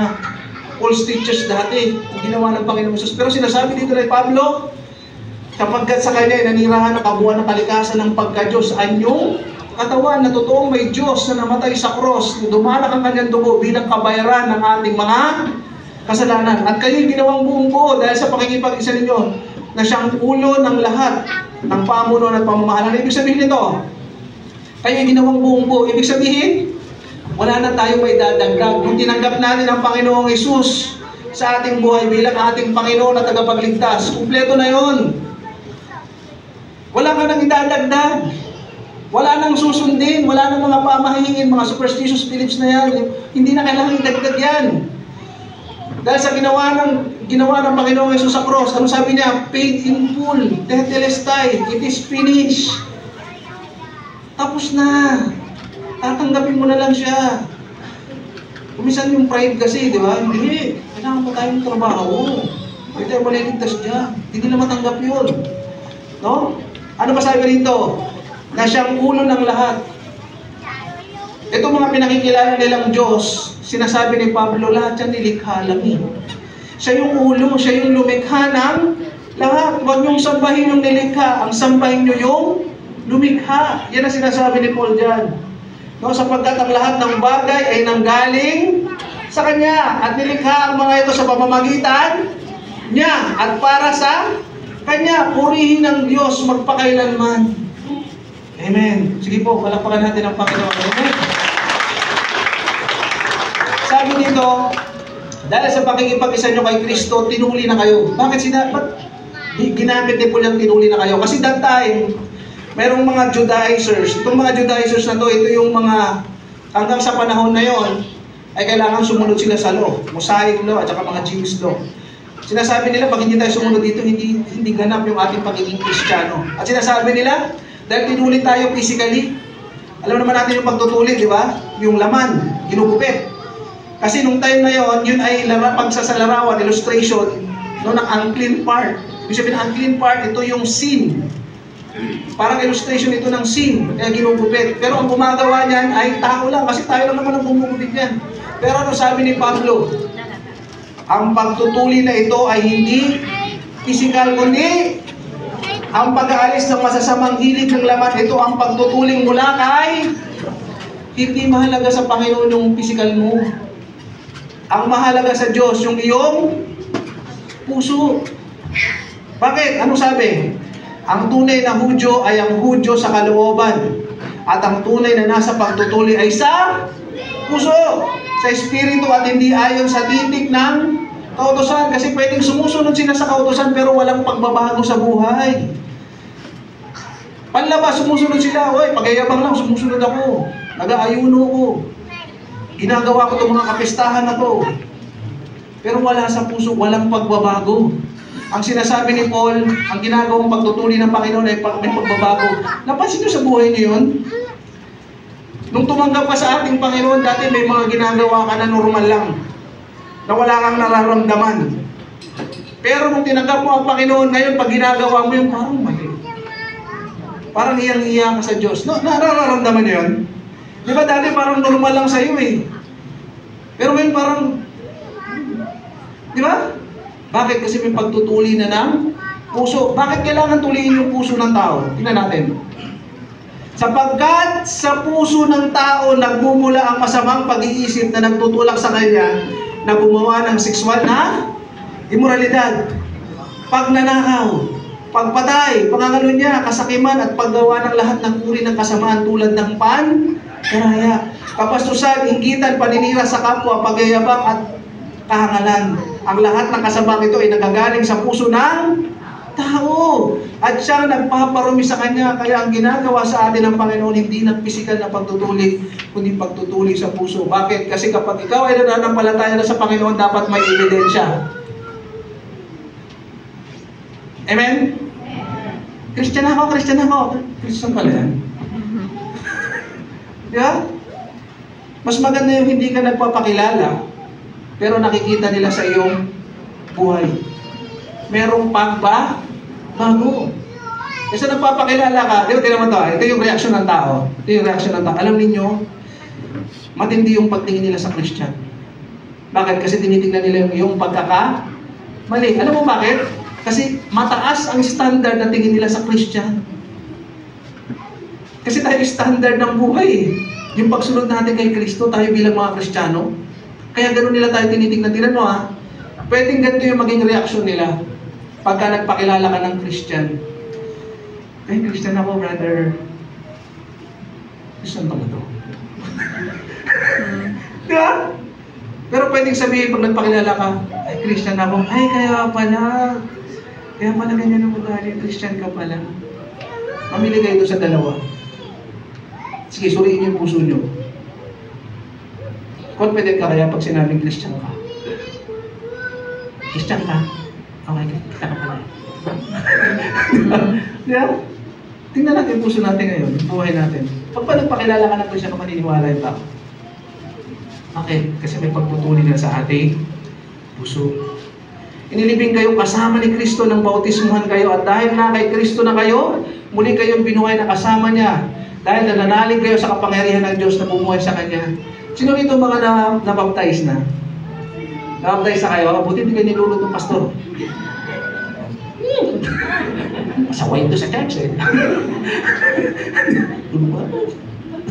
S1: false teachers dati, yung ginawa ng Panginoon Jesus. Pero sinasabi dito ni Pablo, kapagkat sa kanya ay nanirahan ang kabuuan ng kalikasan ng pagka-Diyos, anyong katawan na totoong may Diyos na namatay sa cross, na dumanak ang kanyang dugo bilang kabayaran ng ating mga kasalanan. At kayo'y ginawang buong buo dahil sa pakikipag-isa ninyo na siyang ulo ng lahat ng pamunuan at pamamahalan. Ibig sabihin nito, kayo'y ginawang buong buo. Ibig sabihin, wala na tayong may dadagdag. Kung tinanggap natin ang Panginoong Hesus sa ating buhay bilang ating Panginoon at tagapagligtas, kumpleto na yon. Wala ka nang idadagdag. Wala nang susundin. Wala nang mga pamahingin, mga superstitious beliefs na yan. Hindi na kailangan idagdag yan. Dahil sa ginawa ng Panginoong Hesus sa cross, ano sabi niya? Paid in full, tetelestai, it is finished. Tapos na. Tatanggapin mo na lang siya. Kumisan yung pride kasi, di ba? Hindi. Kailangan pa tayong trabaho. Hindi tayo maliligtas dyan. Hindi na matanggap yun. No? Ano ba sabi rito? Na siyang ulo ng lahat. Ito mga pinakikilala nilang Diyos, sinasabi ni Pablo, lahat yan nilikha lang eh. Siya yung ulo, siya yung lumikha ng lahat. Huwag niyong sambahin yung nilikha, ang sambahin niyo yung lumikha. Yan ang sinasabi ni Paul dyan. No, sapagkat ang lahat ng bagay ay nanggaling sa Kanya at nilikha ang mga ito sa pamamagitan niya at para sa Kanya. Purihin ng Diyos magpakailanman. Amen. Sige po, palakpakan natin ang Panginoon. Amen. Sabi dito, dahil sa pakikipag-isa nyo kay Kristo, tinuli na kayo. Bakit ginamit ni Paul yung tinuli na kayo? Kasi that time, mayroong mga Judaizers. Itong mga Judaizers na to, ito yung mga, hanggang sa panahon na yon, ay kailangan sumunod sila sa law. Mosaic law at saka mga Jewish law. Sinasabi nila, pag hindi tayo sumunod dito, hindi ganap yung ating pagiging Kristiyano. At sinasabi nila, dahil tinuli tayo physically, alam naman natin yung pagtutuli, di ba? Yung laman, ginugupit. Kasi nung time na yon, yun ay pagsasalarawan, illustration, no, ng unclean part. Ibig sabihin, unclean part, ito yung sin. Parang illustration ito ng sin, kaya ginugupit. Pero ang gumagawa niyan ay tao lang, kasi tayo lang naman ang gumugupit yan. Pero ano sabi ni Pablo? Ang pagtutuli na ito ay hindi physical, kundi ang pag-aalis ng masasamang hilig ng laman. Ito ang pagtutuling mula kay hindi mahalaga sa Panginoon yung physical mo. Ang mahalaga sa Diyos, yung iyong puso. Bakit? Ano sabi? Ang tunay na Hudyo ay ang Hudyo sa kalooban. At ang tunay na nasa pagtutuli ay sa puso, sa espiritu at hindi ayon sa titik ng kautusan. Kasi pwedeng sumusunod sila sa kautusan pero walang pagbabago sa buhay. Panlabas, sumusunod sila. Oy, pagayabang lang, sumusunod ako. Nag-aayuno ko. Ginagawa ko itong mga kapistahan na to. Pero wala sa puso, walang pagbabago. Ang sinasabi ni Paul, ang ginagawang pagtutuli ng Panginoon ay may pagbabago. Napansin niyo sa buhay niyo yun? Nung tumanggap ka sa ating Panginoon, dati may mga ginagawa ka na normal lang. Na wala kang nararamdaman. Pero nung tinanggap mo ang Panginoon, ngayon pag ginagawa mo yung parang mali. Parang iyang-iya ka sa Diyos. No, nararamdaman niyo yun? Di ba dati parang normal lang sa iyo eh. Pero ngayon parang, di ba? Bakit? Kasi may pagtutuli na ng puso. Bakit kailangan tuliin yung puso ng tao? Tingnan natin. Sapagkat sa puso ng tao nagmumula ang masamang pag-iisip na nagtutulak sa kanya na gumawa ng sexual na immoralidad, pagnanakaw, pagpatay, pangangalunya, kasakiman at paggawa ng lahat ng uri ng kasamaan tulad ng pandaraya, kapastusan, inggitan, paninira sa kapwa, pagyayabang at kahangalan. Ang lahat ng kasamang ito ay nagagaling sa puso ng tao. At siya nagpaparumi sa kanya. Kaya ang ginagawa sa atin ng Panginoon hindi ng pisikal na pagtutuli, kundi pagtutuli sa puso. Bakit? Kasi kapag ikaw ay nananampalataya na sa Panginoon, dapat may ebidensya. Amen? Christian ako. Christian pala yan. Di ba? Mas maganda yung hindi ka nagpapakilala, pero nakikita nila sa iyong buhay. Merong Bago. Kasi nagpapakilala ka, di ba, tingnan mo to, ito yung reaction ng tao. Ito yung reaction ng tao. Alam ninyo, matindi yung pagtingin nila sa Christian. Bakit? Kasi tinitingnan nila yung pagkakamali. Alam mo bakit? Kasi mataas ang standard na tingin nila sa Christian. Kasi tayo standard ng buhay. Yung pagsunod natin kay Kristo, tayo bilang mga Kristiyano. Kaya gano'n nila tayo tinitingnan. Tingnan mo ha, pwedeng ganito yung maging reaction nila pagka nagpakilala ka ng Christian. Ay, Christian ako, brother. Christian ba ito? Di ba? Pero pwedeng sabihin pag nagpakilala ka, ay, Christian ako. Ay, kaya pala ganyan ang ugali. Christian ka pala. Mamili kayo doon sa dalawa. Sige, suriin yung puso nyo. Confident ka kaya pag sinabing Christian ka? Christian ka? Okay, Christian ka pala. Yeah? Tingnan natin yung puso natin ngayon, yung buhay natin. Pag nagpakilala ka ng Christian, maniniwala yung tao. Okay, kasi may pagputulin na sa ating puso. Inilibing kayong kasama ni Kristo ng bautismuhan kayo at dahil na kay Kristo na kayo, muli kayong binuhay na kasama niya. Dahil nananalig kayo sa kapangyarihan ng Diyos na bumuhay sa Kanya. Sino rito mga nabaptize na? Nabaptize na kayo? Buti hindi kayo nilulot ng pastor. Masaway ito sa church eh.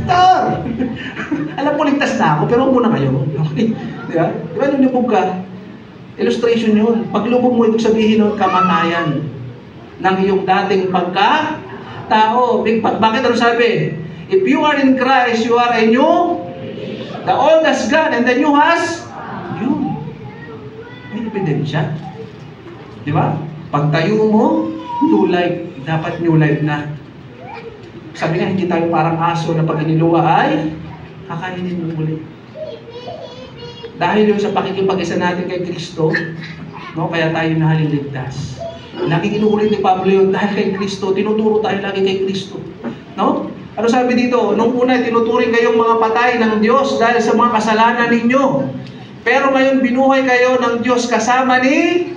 S1: Pastor! Alam ko ligtas na ako, pero muna kayo. Okay? Diba? Diba nung lubog ka? Illustration yun. Pag lubog mo, ibig sabihin nun, kamatayan ng iyong dating pagka-tao. Bakit ano sabi? If you are in Christ, you are a new, the old has gone, and the new has you. May ebidensya. Diba? Pagtayo mo, new life. Dapat new life na. Sabi nga, hindi tayo parang aso na pag iniluwa ay kakainin mo ulit. Dahil yung sa pakikipag-isa natin kay Kristo, no, kaya tayo nahaliligtas. Laging inuulit ni Pablo yun, dahil kay Kristo, tinuturo tayo lagi kay Kristo. No? Ano sabi dito? Nung una, tinuturing kayong mga patay ng Diyos dahil sa mga kasalanan ninyo. Pero ngayon, binuhay kayo ng Diyos kasama ni...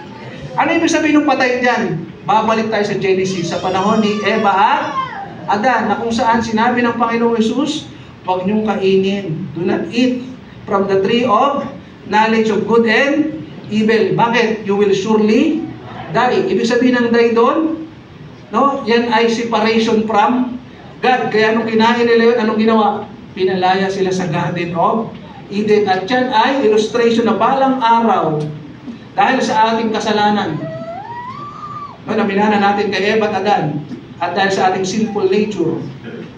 S1: Ano ibig sabihin ng patay dyan? Babalik tayo sa Genesis, sa panahon ni Eva at Adan, na kung saan sinabi ng Panginoong Hesus, huwag niyong kainin. Do not eat from the tree of knowledge of good and evil. Bakit? You will surely die. Ibig sabihin ng die doon, no? Yan ay separation from God. Kaya nung kinain nila yun, anong ginawa? Pinalaya sila sa Garden of Eden. At yan ay illustration na balang araw dahil sa ating kasalanan. No, naminana natin kay Eva at Adan. At dahil sa ating sinful nature,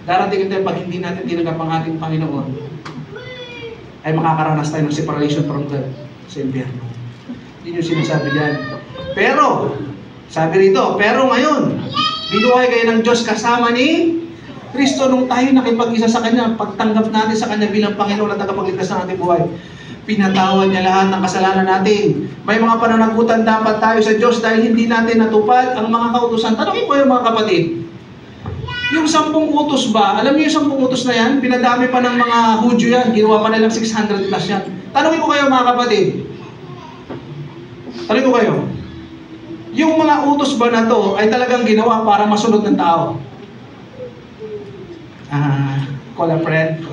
S1: darating ito pag hindi natin tinanggap ang ating Panginoon, ay makakaranas tayo ng separation from God sa impyerno. Yun yung sinasabi diyan. Pero, sabi rito, pero ngayon, binuhay kayo ng Diyos kasama ni Kristo nung tayo nakipag-isa sa Kanya, pagtanggap natin sa Kanya bilang Panginoon at tagapagligtas ng ating buhay. Pinatawad niya lahat ng kasalanan natin. May mga pananagutan dapat tayo sa Diyos dahil hindi natin natupad ang mga kautusan. Tanongin ko yung mga kapatid. Yung 10 utos ba? Alam niyo yung 10 utos na yan? Pinadami pa ng mga Hudyo yan. Ginawa pa nilang 600 plus yan. Tanongin ko kayo mga kapatid. Tanongin ko kayo. Yung mga utos ba na to ay talagang ginawa para masunod ng tao? Call a friend.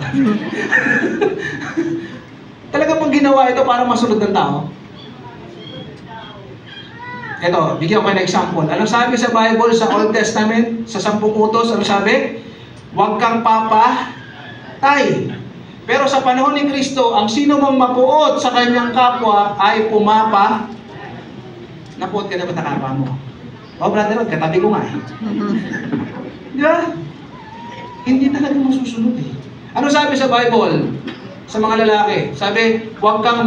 S1: Talagang pag ginawa ito para masunod ng tao? Ito, bigyan ko kayo ng example. Anong sabi sa Bible, sa Old Testament, sa 10 utos, ano sabi? Huwag kang papatay. Pero sa panahon ni Kristo, ang sino mang mapuot sa kanyang kapwa ay pumapa. Napuot ka na ba sa kapwa mo? Oh, brother, katabi ko nga eh. Di ba? Hindi talaga masusunod eh. Ano sabi sa Bible? Sa mga lalaki, sabi, huwag kang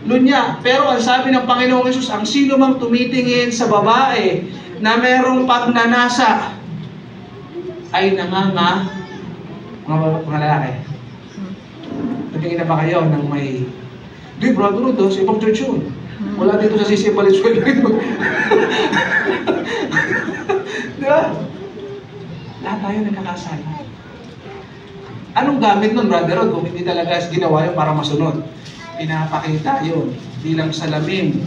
S1: lunya. Pero ang sabi ng Panginoong Hesus, ang sino mang tumitingin sa babae na merong pagnanasa ay mga lalaki. Nagtingin na ba kayo ng may... Di, brother, ito, sa ibang church yun. Wala dito sa Sisi Valenzuela. Di ba? Lahat tayo nagkakasala. Anong gamit nun, brother Rod, kung hindi talaga ginawa yun para masunod? Pinapakita yun bilang salamin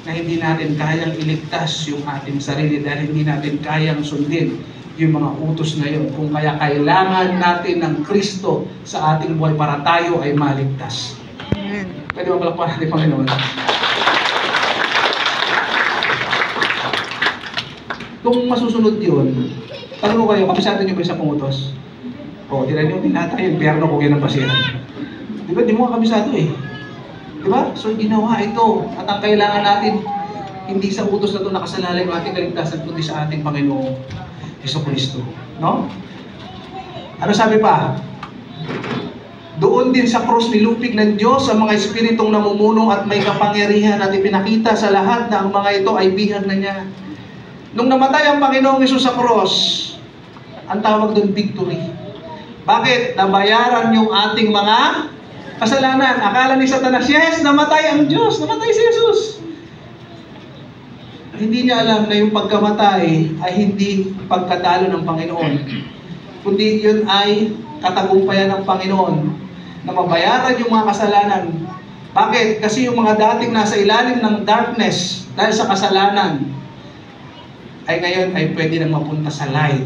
S1: na hindi natin kayang iligtas yung ating sarili dahil hindi natin kayang sundin yung mga utos na yun. Kung kaya kailangan natin ng Kristo sa ating buhay para tayo ay maligtas.
S2: Amen.
S1: Pwede ba palakpakan natin, Panginoon? Kung masusunod yun, tanong ko kayo, kabisado nyo ba sa pangutos? O, tinan nyo, lahat tayo, impyerno kung yan ang basihan. Di ba, di mo kabisado eh. Di ba? So, ginawa ito. At ang kailangan natin, hindi sa utos na ito nakasalalay ang ating kaligtasan, kundi sa ating Panginoong Jesucristo. No? Ano sabi pa? Doon din sa krus nilupig ng Diyos ang mga espiritong namumuno at may kapangyarihan at ipinakita sa lahat na ang mga ito ay bihag na niya. Nung namatay ang Panginoong Hesus sa krus, ang tawag doon victory. Bakit? Nabayaran yung ating mga kasalanan. Akala ni Satanas, yes, namatay ang Diyos, namatay si Jesus. Hindi niya alam na yung pagkamatay ay hindi pagkatalo ng Panginoon, kundi yun ay katagumpayan ng Panginoon na mabayaran yung mga kasalanan. Bakit? Kasi yung mga dating nasa ilalim ng darkness dahil sa kasalanan ay ngayon ay pwede nang mapunta sa light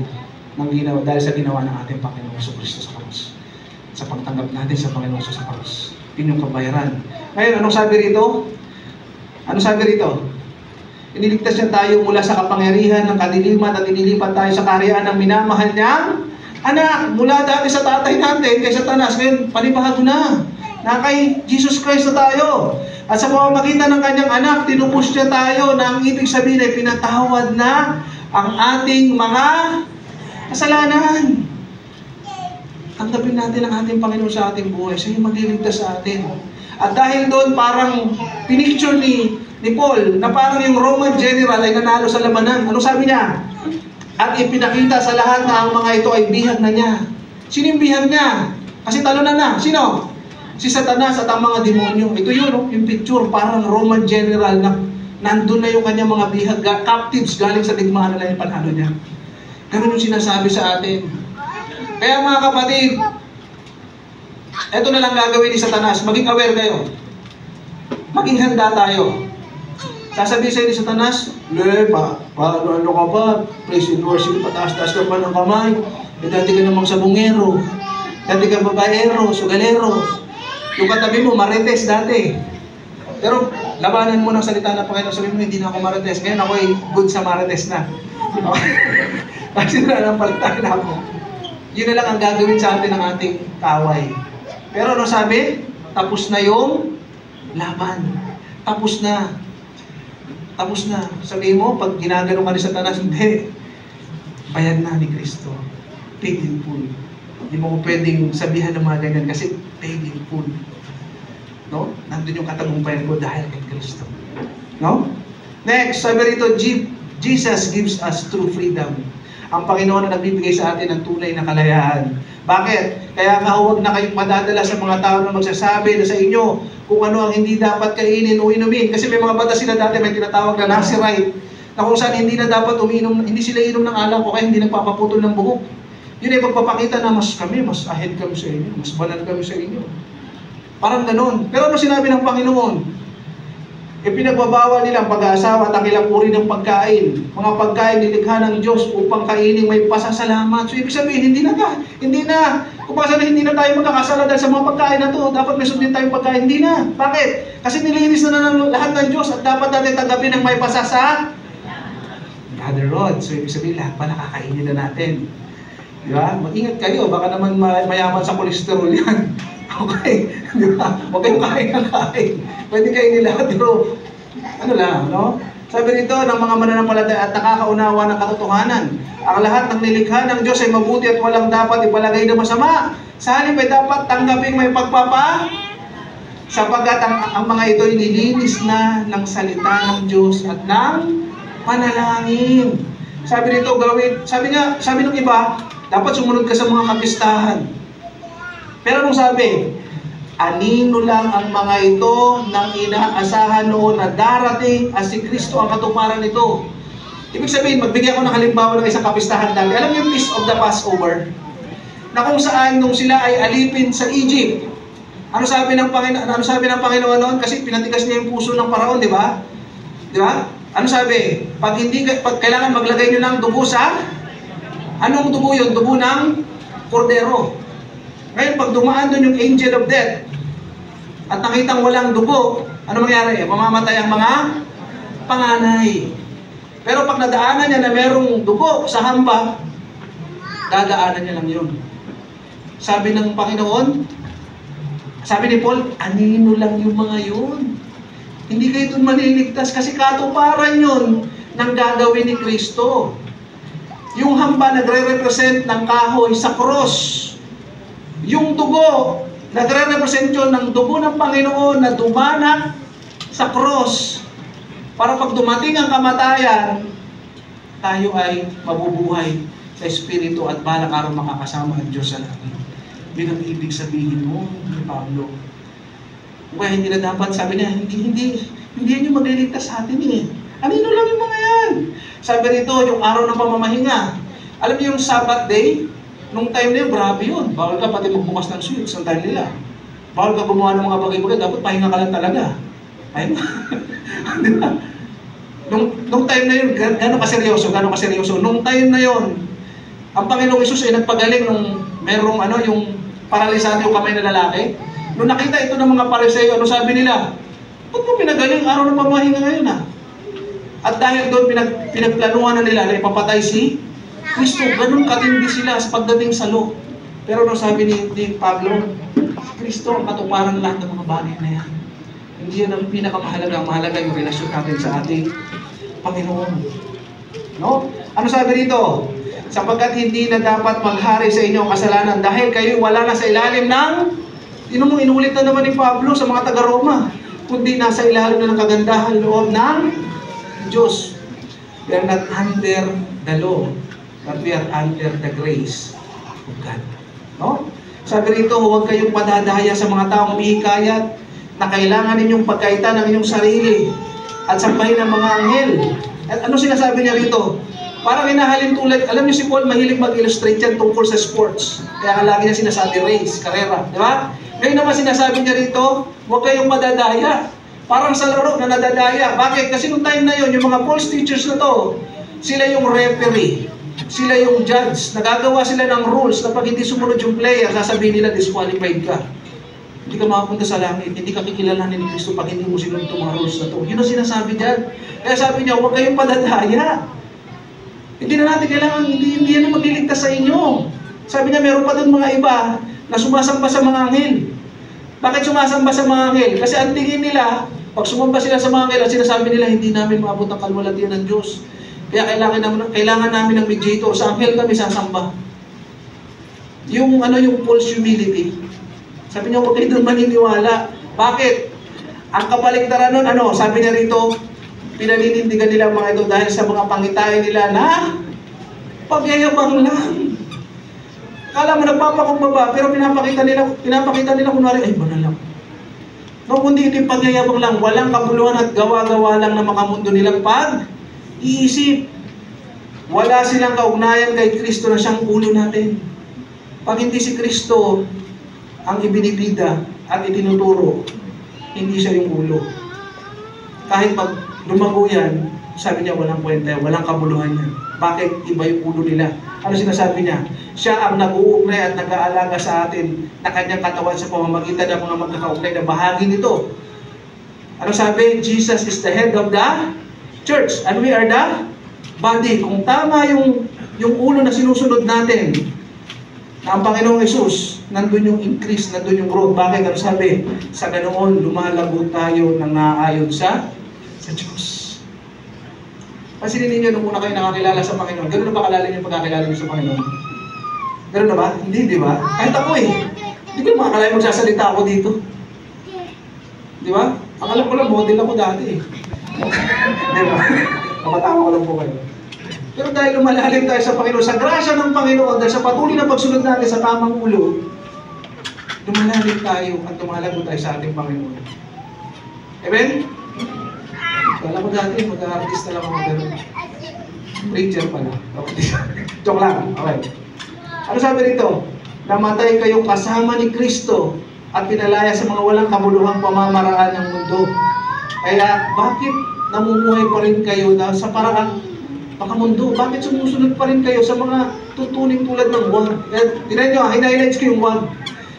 S1: ng ginawa dahil sa ginawa ng ating Panginoong Jesucristo sa krus. Sa pagtanggap natin sa Panginoong Jesucristo sa krus. Yun yung kabayaran. Ngayon, anong sabi rito? Ano sabi rito? Iniligtas niya tayo mula sa kapangyarihan ng kadiliman at inilipat tayo sa karyaan ng minamahal niyang anak. Mula dati sa tatay natin, kay Satanas, ngayon panibago na. Na kay Jesus Christ na tayo. At sa pamamagitan ng kanyang anak, tinupos niya tayo na ang ibig sabihin ay pinatawad na ang ating mga kasalanan. Tanggapin natin ang ating Panginoon sa ating buhay. Siya yung magliligtas sa atin. At dahil doon parang pinicture ni Paul na parang yung Roman general ay nanalo sa labanan. Ano sabi niya? At ipinakita sa lahat na ang mga ito ay bihag na niya. Sino yung bihag niya? Kasi talunan na. Sino? Si Satanas at ang mga demonyo. Ito yun, no? Yung picture, parang Roman general na nandun na yung kanyang mga bihag, captives galing sa digmaan na yung panalo niya. Ganun yung sinasabi sa atin. Kaya mga kapatid, ito na lang gagawin ni Satanas. Maging aware kayo. Maging handa tayo. Sasabihin sa'yo ni Satanas, ano ka ba? Praise and worship, pataas-taas ka pa ng kamay. Dati ka namang sabungero. Dati ka babaero, sugalero. Yung katabi mo, marites dati. Pero labanan mo ng salita ng Panginoon. Sabihin mo, hindi na ako marites. Ngayon ako ay good sa marites na. Kasi na lang palitan na ako. Yun na lang ang gagawin sa atin ng ating kaway. Pero ano sabi? Tapos na yung laban. Tapos na. Tapos na. Sabihin mo, pag ginagano ka ni Satanas, hindi. Bayad na ni Kristo. Paid in full. Hindi mo pwedeng sabihan ng mga ganyan kasi paid in full. No? Nandun yung katagumpayan ko dahil kay Kristo. No? Next, sabi rito, Jesus gives us true freedom. Ang Panginoon na nagbibigay sa atin ng tunay na kalayaan. Bakit? Kaya nga huwag na kayong madadala sa mga tao na magsasabi na sa inyo kung ano ang hindi dapat kainin o inumin. Kasi may mga batas sila dati, may tinatawag na Nazirite, na kung saan hindi na dapat uminom, hindi sila inom ng alak o kaya hindi nagpapaputol ng buhok. Yun ay pagpapakita na mas ahead kami sa inyo, mas banal kami sa inyo. Parang ganun. Pero ano sinabi ng Panginoon? Ipinagbabawal nila ang pag-aasawa at ang ilang uri ng pagkain. Mga pagkain nilikha ng Diyos upang kainin may pasasalamat. So ibig sabihin, hindi na, kung baka hindi na tayo magkakasala dahil sa mga pagkain na to, dapat may sundin tayong pagkain. Hindi na. Bakit? Kasi nilinis na ng lahat ng Diyos at dapat natin tanggapin ng may pasasa. Other Lord. So ibig sabihin, lahat pa nakakainin na natin. Diba? Mag-ingat kayo, baka naman mayaman sa kolesterol yan. Okay, di ba? Huwag kayong kain ng kain. Pwede kayo nila, pero ano lang, no? Sabi rito ng mga mananampalataya at nakakaunawa ng katotohanan. Ang lahat ng nilikha ng Diyos ay mabuti at walang dapat ipalagay na masama. Sa halip ay dapat tanggapin may pagpapa sapagkat ang mga ito ay nilinis na ng salita ng Diyos at ng panalangin. Sabi rito, sabi ng iba, dapat sumunod ka sa mga kapistahan. Pero nung sabi, anino lang ang mga ito nang inaasahan noon na darating at si Kristo ang katuparan nito. Ibig sabihin, magbigay ako ng halimbawa ng isang kapistahan dati. Alam niyo yung Feast of the Passover? Na kung saan nung sila ay alipin sa Egypt. Ano sabi ng Panginoon noon? Kasi pinatigas niya yung puso ng Paraon, di ba? Di ba? Ano sabi? Pag kailangan maglagay nyo ng dugo sa, anong dugo yun? Dugo ng kordero. Ngayon, pag dumaan doon yung angel of death, at nakitang walang dugo, ano mangyari? Mamamatay ang mga panganay. Pero pag nadaanan niya na merong dugo sa hamba, dadaanan niya lang yun. Sabi ng Panginoon, sabi ni Paul, anino lang yung mga yun. Hindi kayo doon maliligtas kasi katuparan yun ng gagawin ni Kristo. Yung hamba nagre-represent ng kahoy sa cross. Yung dugo, nagre-represent yun ng dugo ng Panginoon na dumanak sa cross. Para pag dumating ang kamatayan, tayo ay mabubuhay sa Espiritu at balang araw makakasama ang Diyos sa langit. Yun ang ibig sabihin mo, ni Pablo. Kaya hindi na dapat, sabi niya, hindi nyo magliligtas sa atin eh. Anino lang yung mga yan. Sabi rito, yung araw ng pamamahinga. Alam niyo yung Sabbath day, nung time na yun, grabe yun. Bawal ka pati magbukas ng switch ng time nila. Bawal ka gumawa ng mga bagay-bagay, dapat pahinga ka lang talaga. Ayun. Diba? Nung time na yun, gano'ng kaseryoso. Nung time na yun, ang Panginoong Isus ay nagpagaling nung merong yung paralisado yung kamay na lalaki. Nung nakita ito ng mga Pariseo, ano sabi nila? Ba't mo pinagaling araw ng pamahinga ngayon At dahil doon pinagplanuhan na nila na ipapatay si Kristo, ganun katindi sila sa pagdating sa law. Pero nung sabi ni Pablo, Kristo ang katuparan lahat ng mga bagay na yan. Hindi yan ang pinakamahalaga. Mahalaga yung relasyon natin sa ating Panginoon. No? Ano sabi dito? Sapagkat hindi na dapat maghari sa inyo ang kasalanan dahil kayo wala na sa ilalim ng, inulit na naman ni Pablo sa mga taga-Roma, kundi nasa ilalim na ng kagandahan loob ng Diyos. We are not under the law, but we are under the grace of God. No? Sabi rito, huwag kayong padadaya sa mga taong umihikayat na kailangan ninyong pagkaitan ng inyong sarili at sambahin ng mga anghel. At ano sinasabi niya rito? Parang inahalin tulad, alam niyo si Paul mahilig mag-illustrate yan tungkol sa sports. Kaya lagi niya sinasabi race, karera, di ba? Ngayon naman sinasabi niya rito, huwag kayong madadaya. Parang sa laro na nadadaya. Bakit? Kasi nung time na yon, yung mga false teachers na to, sila yung referee, sila yung judge. Nagagawa sila ng rules na pag hindi sumunod yung player, sasabihin nila disqualified ka. Hindi ka makapunta sa langit, hindi ka kikilalanin ni Kristo pag hindi mo sinunod itong mga rules na to. Yun ang sinasabi dyan. Kaya sabi niya, huwag kayong padadaya. Hindi na natin kailangan, hindi yan ang magliligtas sa inyo. Sabi niya, meron pa doon mga iba na sumasamba sa mga anghel. Bakit sumasamba sa mga anghel? Kasi ang tingin nila, pag sumamba sila sa mga anghel, at sinasabi nila, hindi namin maabot ang kalwalatian ng Diyos. Kaya kailangan namin ng mediator. Sa anghel kami sasamba. Yung false humility. Sabi niya, huwag kayo doon maniniwala. Bakit? Ang kabaligtaran nun, sabi niya rito, pinaninindigan nila mga ito dahil sa mga pangitain nila na pagyayabang lang. Kala mo nagpapakumbaba, pero pinapakita nila kunwari, ay banal lang. No, kundi ito yung pagyayabang lang, walang kabuluhan at gawa-gawa lang na makamundo nilang pag-iisip. Wala silang kaugnayan kay Kristo na siyang ulo natin. Pag hindi si Kristo ang ibinibida at itinuturo, hindi siya yung ulo. Kahit pag lumago yan, sabi niya walang kwenta, walang kabuluhan yan. Bakit? Iba yung ulo nila. Ano sinasabi niya? Siya ang nag-uugnay at nag-aalaga sa atin na kanyang katawan sa pamamagitan ng mga magkakaugnay na bahagi nito. Ano sabi? Jesus is the head of the church and we are the body. Kung tama yung ulo na sinusunod natin, na ang Panginoong Isus, nandun yung increase, nandun yung growth. Bakit? Ano sabi? Sa ganoon, lumalago tayo ng naayon sa Diyos. Pansinin ninyo nung una kayo nakakilala sa Panginoon, gano'n na ba kalalim yung pagkakilala niyo sa Panginoon? Gano'n na ba? Hindi, di ba? Kahit ako hindi ko makakalalim magsasalita ako dito. Di ba? Ang alam ko lang, model ako dati Di ba? Kapatawa ko lang po kayo. Pero dahil lumalalim tayo sa Panginoon, sa grasya ng Panginoon, dahil sa patuloy na pagsunod natin sa tamang ulo, lumalalim tayo at lumalago tayo sa ating Panginoon. Amen? Kala ko dati, mag-artista lang ako, pero preacher pala. Joke lang. Okay. Ano sabi rito? Namatay kayong kasama ni Kristo at pinalaya sa mga walang kabuluhang pamamaraan ng mundo. Kaya, bakit namumuhay pa rin kayo na sa paraan pakamundo? Bakit sumusunod pa rin kayo sa mga tutuning tulad ng wag? Tignan nyo, hinighlights ko yung wag.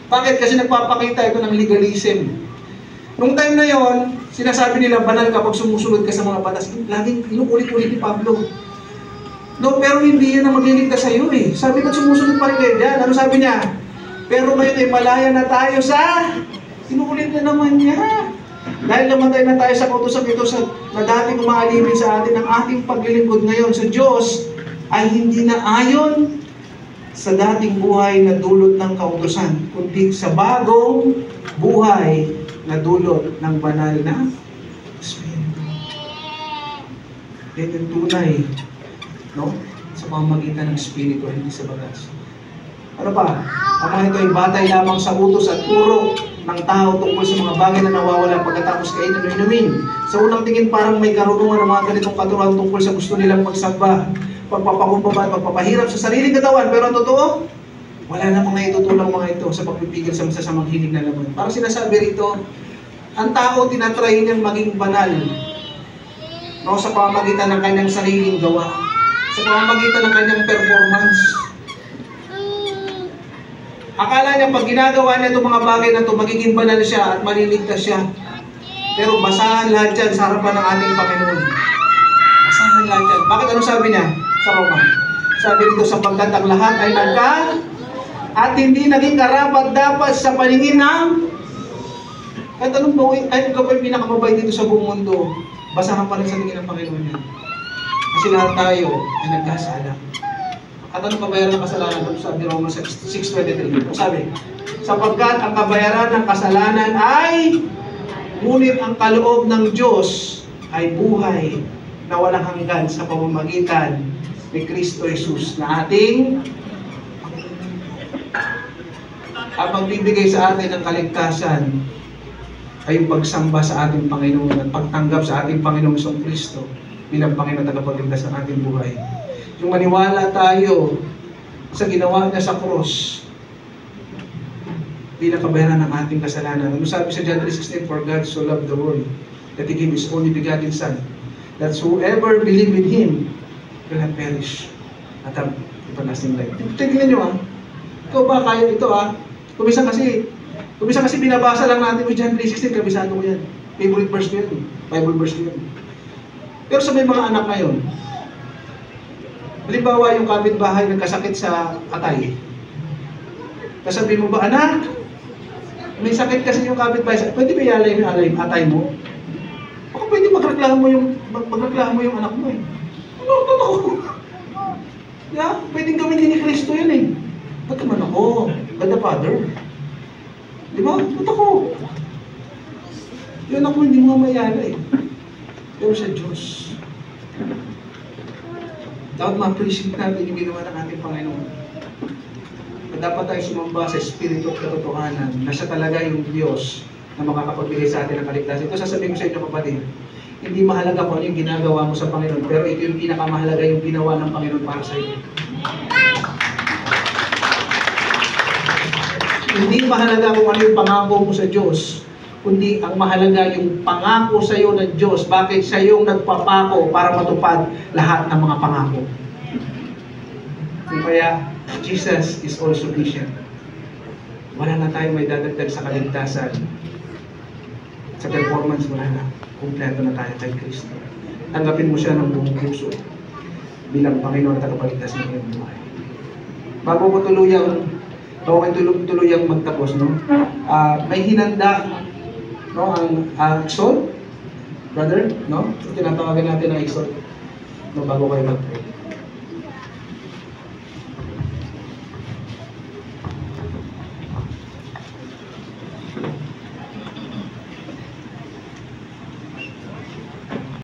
S1: Bakit? Kasi nagpapakita ito ng legalism. Nung time na yon, sinasabi nila banal kapag sumusunod ka sa mga batas. Laging inuulit-ulit ni Pablo. No, pero hindi yan ang magliligtas sa iyo eh. Sabi ko, sumusunod pa rin kayo dyan. Ano sabi niya? Pero ngayon ay malaya na tayo sa... Inuulit na naman niya. Dahil namatay na tayo sa kautusan ito na dating umaalipin sa atin, ang ating paglilingkod ngayon sa Diyos ay hindi na ayon sa dating buhay na dulot ng kautusan, kundi sa bagong buhay na dulot ng banal na Espiritu. Yan yung tunay, no? Sa pamamagitan ng Espiritu, hindi sa batas. Ano pa? Ang mga ito ay batay lamang sa utos at turo ng tao tungkol sa mga bagay na nawawala pagkatapos kainin o inumin. Sa unang tingin parang may karunungan ng mga ganitong katuruan tungkol sa gusto nilang magsamba, pagpapakumbaba at pagpapahirap sa sariling katawan. Pero ang totoo, wala namang naitutulang mga ito sa pagpipigil sa masasamang hilig na laman. Parang sinasabi rito, ang tao tinatry niyang maging banal, no, sa pamamagitan ng kanyang sariling gawa, sa pamamagitan ng kanyang performance. Akala niya pag ginagawa niya itong mga bagay na ito, magiging banal siya at maliligtas siya. Pero basahan lahat yan sa harapan ng ating Panginoon. Basahan lahat yan. Bakit? Ano sabi niya sa Roma? Sabi dito, sapagkat ang lahat ay at hindi naging karapat dapat sa paningin ng kahit anong gawin, kahit ikaw pa yung pinakamabay dito sa buong mundo, basahan pa rin sa tingin ng Panginoon niya. Kasi lahat tayo ay nagkasala. At anong kabayaran ng kasalanan? Ito sabi Roma 6:23. Sabi, sapagkat ang kabayaran ng kasalanan ay, ngunit ang kaloob ng Diyos ay buhay na walang hanggan sa pamamagitan ni Kristo Jesus na ating at magbibigay sa atin ng kaligtasan ay yung pagsamba sa ating Panginoon at pagtanggap sa ating Panginoong Kristo bilang Panginoon at tagapagligtas ng ating buhay. Yung maniwala tayo sa ginawa niya sa cross bilang kabayaran ng ating kasalanan. Ano sabi sa John 3:16? For God so loved the world that He gave His only begotten Son, that whoever believe in Him will not perish at have everlasting life. Tignan nyo ikaw ba kaya ito Kumisa kasi binabasa lang natin yung John 3:16, kabisado ko yan. Favorite verse ko yan. Bible verse ko yan. Pero sa may mga anak ngayon, halimbawa yung kapitbahay nagkasakit sa atay. Kasabi mo ba, anak, may sakit kasi yung kapitbahay, pwede ba i-alay yung atay mo? Baka pwede magreklamo yung anak mo eh. Ano, totoo? Yeah, pwedeng gawin din ni Kristo yun eh. Ba't naman ako? God the Father. Di ba? Ba't ako? Yung anak mo hindi mo mayala eh. Pero sa Diyos. Dapat ma-appreciate natin yung ginawa ng ating Panginoon. At dapat tayo sumamba sa Espiritu at katotohanan na siya talaga yung Diyos na makakapagbigay sa atin ng kaligtasan. Ito sasabihin ko sa inyo kapatid, hindi mahalaga kung ano yung ginagawa mo sa Panginoon, pero ito yung pinakamahalaga yung ginawa ng Panginoon para sa iyo. Hindi mahalaga kung ano yung pangako mo sa Diyos, kundi ang mahalaga yung pangako sa iyo ng Diyos. Bakit siya yung nagpapako para matupad lahat ng mga pangako? Kaya, Jesus is all sufficient. Wala na tayong may dadagdag sa kaligtasan. Sa performance, wala na. Kumpleto na tayo kay Kristo. Tanggapin mo siya ng buong puso bilang Panginoon at tagapagligtas ng iyong buhay. Bago ko tuluyang magtapos, no? May hinanda, no, ang exalt, brother, no? Tinatawagan natin ang exalt, no, bago kayo mag-pray.